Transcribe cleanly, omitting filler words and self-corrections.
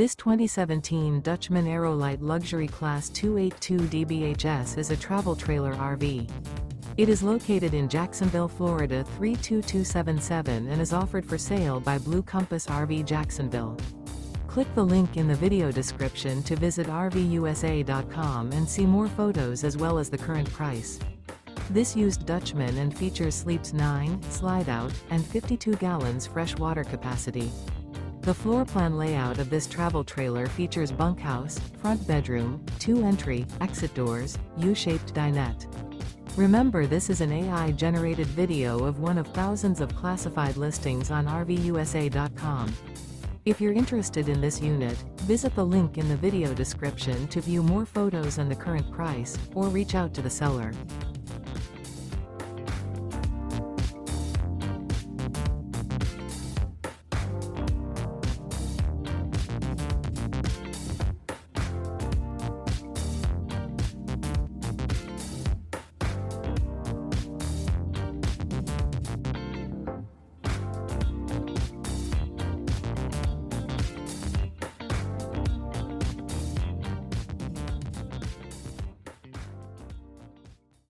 This 2017 Dutchmen Aerolite Luxury Class 282 DBHS is a travel trailer RV. It is located in Jacksonville, Florida 32277 and is offered for sale by Blue Compass RV Jacksonville. Click the link in the video description to visit RVUSA.com and see more photos as well as the current price. This used Dutchman and features sleeps 9, slide-out, and 52 gallons fresh water capacity. The floor plan layout of this travel trailer features bunkhouse, front bedroom, 2 entry, exit doors, U-shaped dinette. Remember, this is an AI-generated video of one of thousands of classified listings on RVUSA.com. If you're interested in this unit, visit the link in the video description to view more photos and the current price, or reach out to the seller.